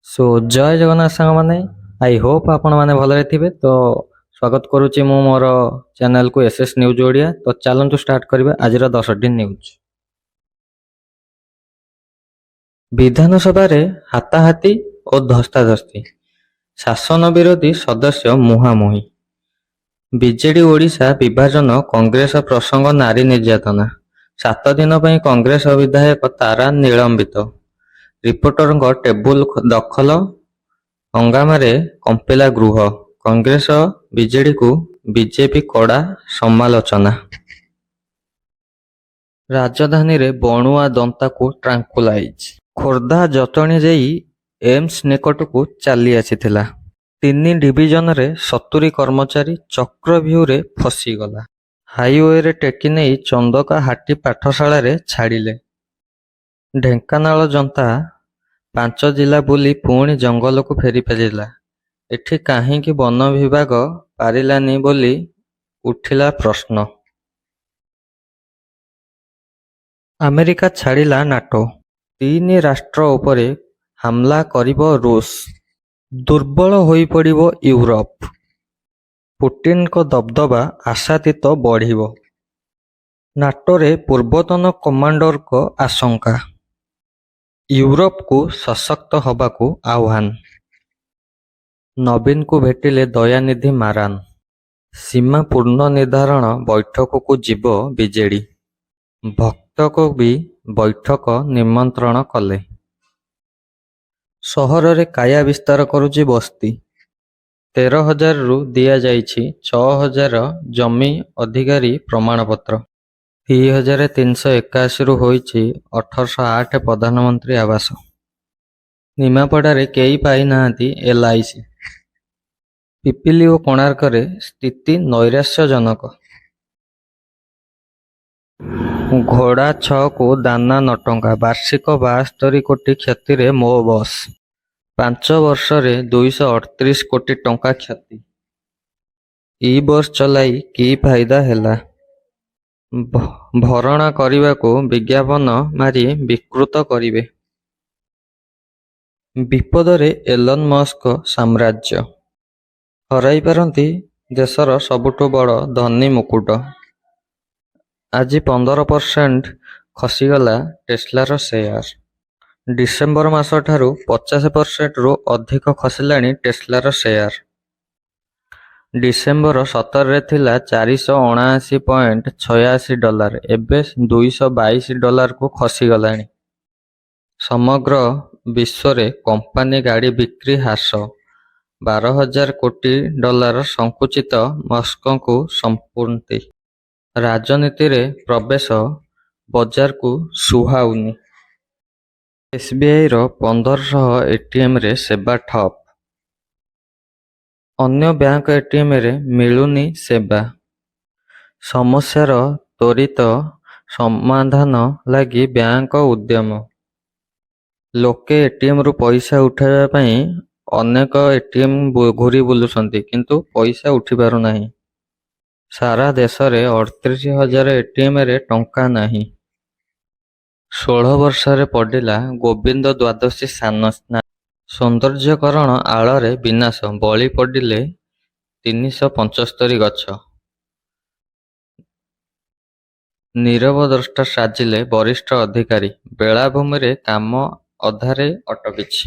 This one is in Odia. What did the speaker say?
ଜୟ ଜଗନ୍ନାଥ ସାଙ୍ଗମାନେ। ଆଇ ହୋପ୍ ଆପଣମାନେ ଭଲରେ ଥିବେ। ସ୍ୱାଗତ କରୁଛି ମୁଁ ମୋର ଚ୍ୟାନେଲକୁ ଏସ୍ଏସ୍ ନ୍ୟୁଜ୍ ଓଡ଼ିଆ। ଚାଲନ୍ତୁ ଷ୍ଟାର୍ଟ କରିବା ଆଜିର 10ଟି ନ୍ୟୁଜ୍। ବିଧାନସଭାରେ ହାତାହାତି ଓ ଧସ୍ତାଧସ୍ତି, ଶାସନ ବିରୋଧୀ ସଦସ୍ୟ ମୁହାଁମୁହିଁ। ବିଜେଡି ଓଡ଼ିଶା ବିଭାଜନ, କଂଗ୍ରେସ ପ୍ରସଙ୍ଗ, ନାରୀ ନିର୍ଯାତନା। 7 ଦିନ ପାଇଁ କଂଗ୍ରେସ ବିଧାୟକ ତାରା ନିଲମ୍ବିତ। ରିପୋର୍ଟରଙ୍କ ଟେବୁଲ ଦଖଲ, ହଙ୍ଗାମାରେ କମ୍ପିଲା ଗୃହ। କଂଗ୍ରେସ ବିଜେଡିକୁ ବିଜେପି କଡ଼ା ସମାଲୋଚନା। ରାଜଧାନୀରେ ବଣୁଆ ଦନ୍ତାକୁ ଟ୍ରାଙ୍କୁଲାଇଜ୍। ଖୋର୍ଦ୍ଧା ଜଟଣୀ ଦେଇ ଏମ୍ସ ନିକଟକୁ ଚାଲି ଆସିଥିଲା। 3 ଡିଭିଜନରେ 70 କର୍ମଚାରୀ ଚକ୍ରଭ୍ୟୁରେ ଫସିଗଲା। ହାଇୱେରେ ଟେକି ନେଇ ଚନ୍ଦକା ହାଟୀ ପାଠଶାଳାରେ ଛାଡ଼ିଲେ। ଢେଙ୍କାନାଳ ଜନ୍ତା 5 ଜିଲ୍ଲା ବୁଲି ପୁଣି ଜଙ୍ଗଲକୁ ଫେରିଲା। ଏଠି କାହିଁକି ବନ ବିଭାଗ ପାରିଲାନି ବୋଲି ଉଠିଲା ପ୍ରଶ୍ନ। ଆମେରିକା ଛାଡ଼ିଲା ନାଟୋ। 3 ରାଷ୍ଟ୍ର ଉପରେ ହାମଲା କରିବ ରୁଷ। ଦୁର୍ବଳ ହୋଇପଡ଼ିବ ୟୁରୋପ। ପୁଟିନଙ୍କ ଦବଦବା ଆଶାତୀତ ବଢ଼ିବ। ନାଟୋରେ ପୂର୍ବତନ କମାଣ୍ଡରଙ୍କ ଆଶଙ୍କା। ୟୁରୋପକୁ ସଶକ୍ତ ହେବାକୁ ଆହ୍ୱାନ। ନବୀନଙ୍କୁ ଭେଟିଲେ ଦୟାନିଧି ମାରାନ। ସୀମା ପୁନର୍ନିର୍ଦ୍ଧାରଣ ବୈଠକକୁ ଯିବ ବିଜେଡି। ଭକ୍ତଙ୍କୁ ବି ବୈଠକ ନିମନ୍ତ୍ରଣ କଲେ। ସହରରେ କାୟା ବିସ୍ତାର କରୁଛି ବସ୍ତି। 13,000ରୁ ଦିଆଯାଇଛି 6,000 ଜମି ଅଧିକାରୀ ପ୍ରମାଣପତ୍ର। 2,381ରୁ ହୋଇଛି 1,808 ପ୍ରଧାନମନ୍ତ୍ରୀ ଆବାସ। ନିମାପଡ଼ାରେ କେହି ପାଇନାହାନ୍ତି ଏଲ୍ଆଇସି। ପିପିଲି ଓ କୋଣାର୍କରେ ସ୍ଥିତି ନୈରାଶ୍ୟଜନକ। ଘୋଡ଼ା ଛଅକୁ ଦାନା 9 ଟଙ୍କା। ବାର୍ଷିକ 72 କୋଟି କ୍ଷତିରେ ମୋ ବସ୍। 5 ବର୍ଷରେ 238 କୋଟି ଟଙ୍କା କ୍ଷତି। ଇ-ବସ୍ ଚଲାଇ କି ଫାଇଦା ହେଲା? ଭରଣା କରିବାକୁ ବିଜ୍ଞାପନ ମାରି ବିକୃତ କରିବେ। ବିପଦରେ ଏଲନ ମସ୍କ ସାମ୍ରାଜ୍ୟ। ହରାଇପାରନ୍ତି ଦେଶର ସବୁଠୁ ବଡ଼ ଧନୀ ମୁକୁଟ। ଆଜି 15% ଖସିଗଲା ଟେସ୍ଲାର ସେୟାର। ଡିସେମ୍ବର ମାସଠାରୁ 50%ରୁ ଅଧିକ ଖସିଲାଣି ଟେସ୍ଲାର ସେୟାର। ଡିସେମ୍ବର 17ରେ ଥିଲା $479.86, ଏବେ $222କୁ ଖସିଗଲାଣି। ସମଗ୍ର ବିଶ୍ୱରେ କମ୍ପାନୀ ଗାଡ଼ି ବିକ୍ରି ହ୍ରାସ। $12,000 କୋଟି ସଙ୍କୁଚିତ। ମସ୍କଙ୍କୁ ସମ୍ପତ୍ତି। ରାଜନୀତିରେ ପ୍ରବେଶ ବଜାରକୁ ସୁହାଉନି। ଏସ୍ବିଆଇର 1,500 ଏଟିଏମ୍ରେ ସେବା ଠପ୍। ଅନ୍ୟ ବ୍ୟାଙ୍କ ଏଟିଏମ୍ରେ ମିଳୁନି ସେବା। ସମସ୍ୟାର ତ୍ୱରିତ ସମାଧାନ ଲାଗି ବ୍ୟାଙ୍କ ଉଦ୍ୟମ। ଲୋକେ ଏଟିଏମ୍ରୁ ପଇସା ଉଠାଇବା ପାଇଁ ଅନେକ ଏଟିଏମ୍ ଘୂରି ବୁଲୁଛନ୍ତି, କିନ୍ତୁ ପଇସା ଉଠିପାରୁନାହିଁ। ସାରା ଦେଶରେ 38,000 ଏଟିଏମ୍ରେ ଟଙ୍କା ନାହିଁ। 16 ବର୍ଷରେ ପଡ଼ିଲା ଗୋବିନ୍ଦ ଦ୍ୱାଦଶୀ ସ୍ନାନ। ସୌନ୍ଦର୍ଯ୍ୟକରଣ ଆଳରେ ବିନାଶ। ବଳି ପଡ଼ିଲେ 375 ଗଛ। ନୀରବ ଦ୍ରଷ୍ଟା ସାଜିଲେ ବରିଷ୍ଠ ଅଧିକାରୀ। ବେଳାଭୂମିରେ କାମ ଅଧାରେ ଅଟକିଛି।